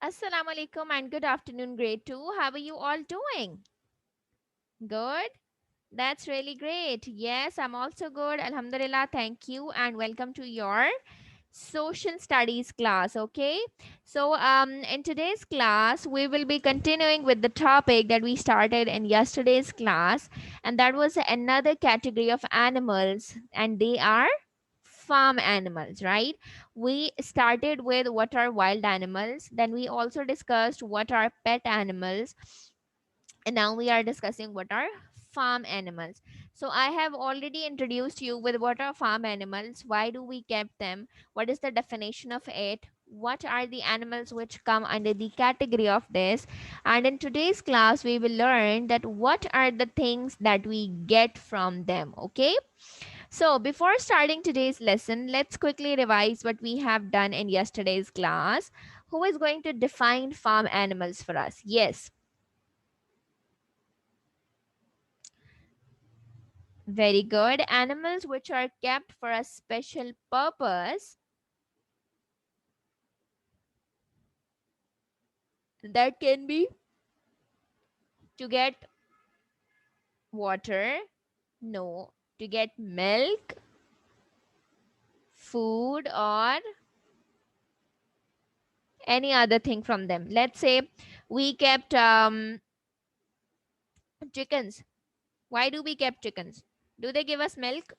Assalamu alaikum and good afternoon, grade 2. How are you all doing? Good? That's really great. Yes, I'm also good. Alhamdulillah. Thank you and welcome to your social studies class. Okay. So, in today's class, we will be continuing with the topic that we started in yesterday's class, and that was another category of animals, and they are farm animals, right? We started with what are wild animals, then we also discussed what are pet animals, and now we are discussing what are farm animals. So I have already introduced you with what are farm animals, why do we keep them, what is the definition of it, what are the animals which come under the category of this, and in today's class we will learn that what are the things that we get from them. Okay, so before starting today's lesson, let's quickly revise what we have done in yesterday's class. Who is going to define farm animals for us? Yes. Very good. Animals which are kept for a special purpose, that can be to get water, no, to get milk, food, or any other thing from them. Let's say we kept chickens. Why do we keep chickens? Do they give us milk?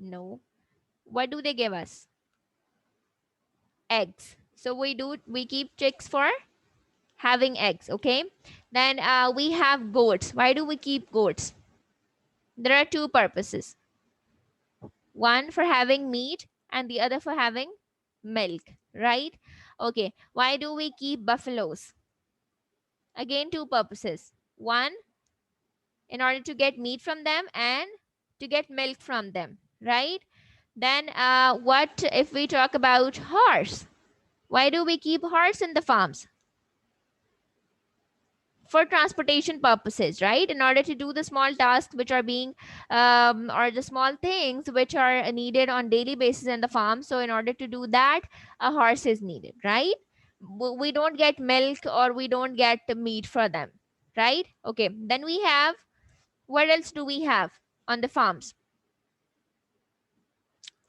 No. What do they give us? Eggs. So we keep chicks for having eggs. Okay. Then we have goats. Why do we keep goats? There are two purposes, one for having meat and the other for having milk, right? Okay, why do we keep buffaloes? Again, two purposes, one in order to get meat from them and to get milk from them, right? Then what if we talk about horse? Why do we keep horse in the farms? For transportation purposes, right? In order to do the small tasks which are being or the small things which are needed on daily basis in the farm, so in order to do that, a horse is needed, right? We don't get milk or we don't get the meat for them, right? Okay, then we have, what else do we have on the farms?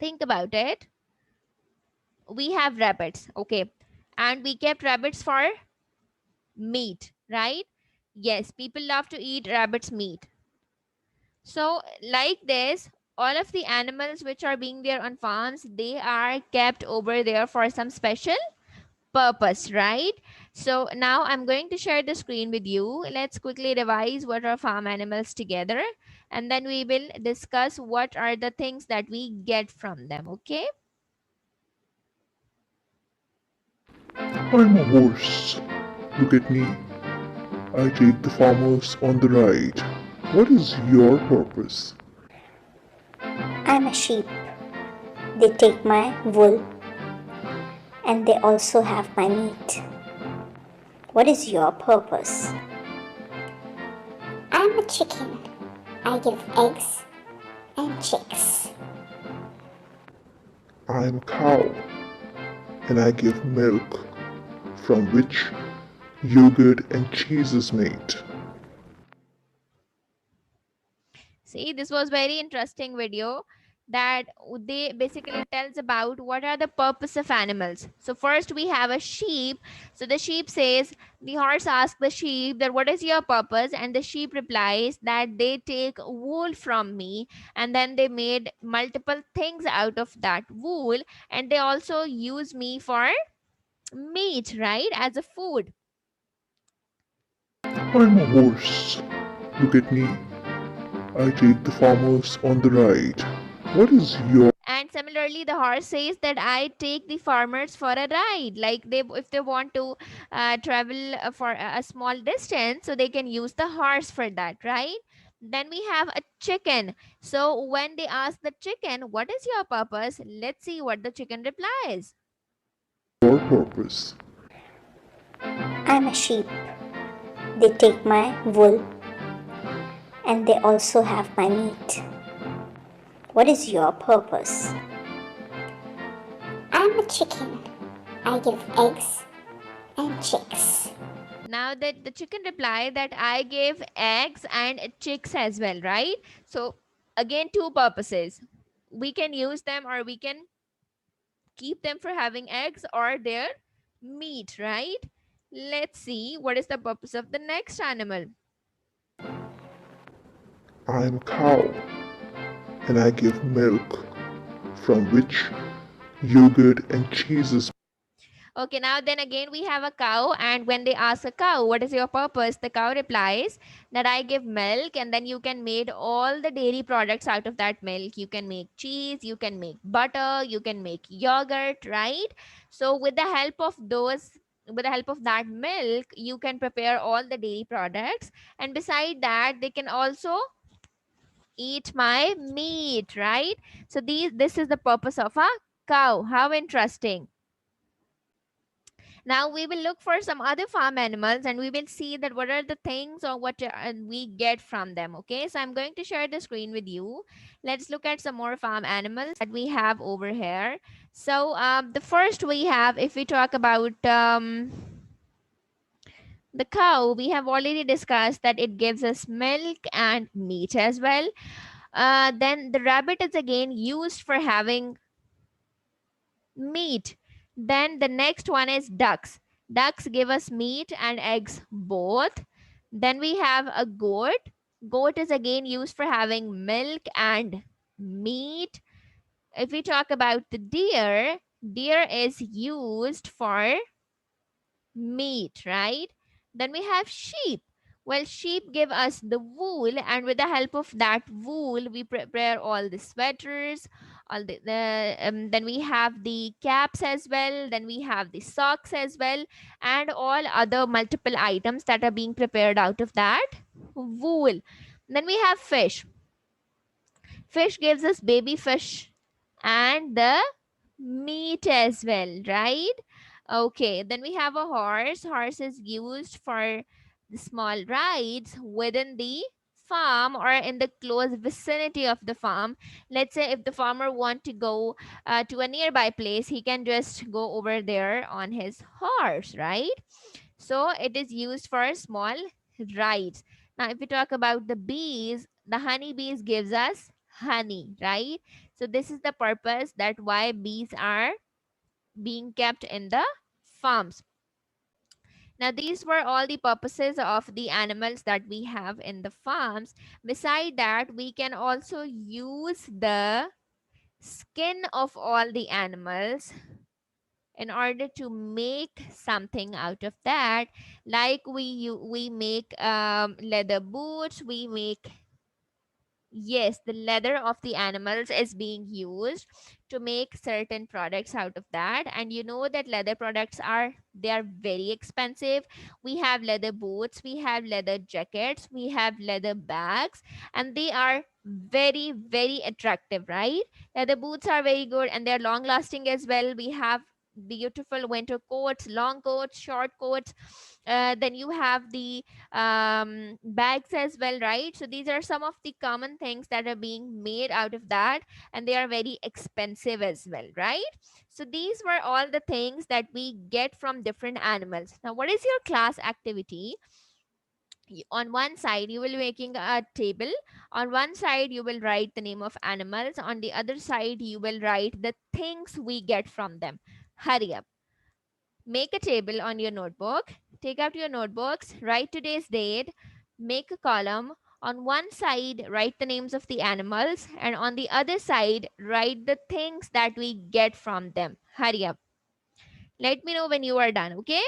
Think about it. We have rabbits, okay, and we kept rabbits for meat, right? Yes, people love to eat rabbits meat. So, like this, all of the animals which are being there on farms, they are kept over there for some special purpose, right? So, now I'm going to share the screen with you. Let's quickly revise what are farm animals together, and then we will discuss what are the things that we get from them, okay? I'm a horse. Look at me. I take the farmers on the ride. What is your purpose? I'm a sheep. They take my wool and they also have my meat. What is your purpose? I'm a chicken. I give eggs and chicks. I'm a cow and I give milk from which yogurt and cheese is made. See, this was very interesting video that they basically tells about what are the purpose of animals. So first we have a sheep. So the sheep says, the horse asks the sheep that what is your purpose, and the sheep replies that they take wool from me, and then they made multiple things out of that wool, and they also use me for meat, right, as a food. I'm a horse. Look at me. I take the farmers on the ride. What is your And similarly the horse says that I take the farmers for a ride, like they, if they want to travel for a small distance, so they can use the horse for that, right? Then we have a chicken. So when they ask the chicken what is your purpose, let's see what the chicken replies. purpose? I'm a sheep. They take my wool and they also have my meat. What is your purpose? I'm a chicken. I give eggs and chicks. Now that the chicken replied that I gave eggs and chicks as well, right? So again, two purposes. We can use them or we can keep them for having eggs or their meat, right? Let's see what is the purpose of the next animal. I am a cow and I give milk from which yogurt and cheese is. Okay, now then again we have a cow, and when they ask a cow, what is your purpose? The cow replies that I give milk, and then you can make all the dairy products out of that milk. You can make cheese, you can make butter, you can make yogurt, right? So with the help of that milk, you can prepare all the dairy products, and beside that, they can also eat my meat, right? So this is the purpose of a cow. How interesting. Now we will look for some other farm animals and we will see that what are the things or what we get from them. Okay, so I'm going to share the screen with you. Let's look at some more farm animals that we have over here. So the first we have, if we talk about the cow, we have already discussed that it gives us milk and meat as well. Then the rabbit is again used for having meat. Then the next one is ducks. Ducks give us meat and eggs both. Then we have a goat. Goat is again used for having milk and meat. If we talk about the deer, deer is used for meat, right? Then we have sheep. Well, sheep give us the wool, and with the help of that wool, we prepare all the sweaters, all then we have the caps as well, then we have the socks as well, and all other multiple items that are being prepared out of that wool. Then we have fish. Fish gives us baby fish and the meat as well, right? Okay, then we have a horse. Horse is used for the small rides within the farm or in the close vicinity of the farm. Let's say if the farmer want to go to a nearby place, he can just go over there on his horse, right? So it is used for small rides. Now, if we talk about the bees, the honey bees gives us honey, right? So this is the purpose that why bees are being kept in the farms. Now, these were all the purposes of the animals that we have in the farms. Beside that, we can also use the skin of all the animals in order to make something out of that, like we make leather boots, we make, yes, the leather of the animals is being used to make certain products out of that. And you know that leather products are, they are very expensive. We have leather boots, we have leather jackets, we have leather bags, and they are very, very attractive, right? Leather boots are very good and they're long lasting as well. We have beautiful winter coats, long coats, short coats. Then you have the bags as well, right? So these are some of the common things that are being made out of that, and they are very expensive as well, right? So these were all the things that we get from different animals. Now, what is your class activity? On one side you will be making a table. On one side you will write the name of animals, on the other side you will write the things we get from them. Hurry up. Make a table on your notebook. Take out your notebooks, write today's date, make a column. On one side, write the names of the animals, and on the other side, write the things that we get from them. Hurry up. Let me know when you are done, okay?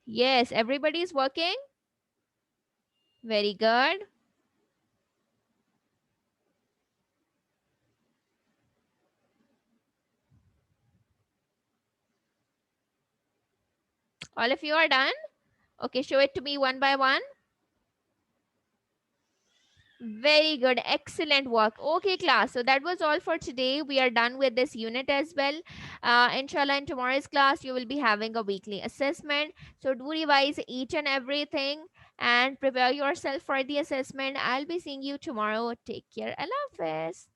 Yes, everybody is working. Very good. All of you are done? Okay, show it to me one by one. Very good. Excellent work. Okay, class. So that was all for today. We are done with this unit as well. Inshallah, in tomorrow's class, you will be having a weekly assessment. So do revise each and everything and prepare yourself for the assessment. I'll be seeing you tomorrow. Take care. Allah Hafiz.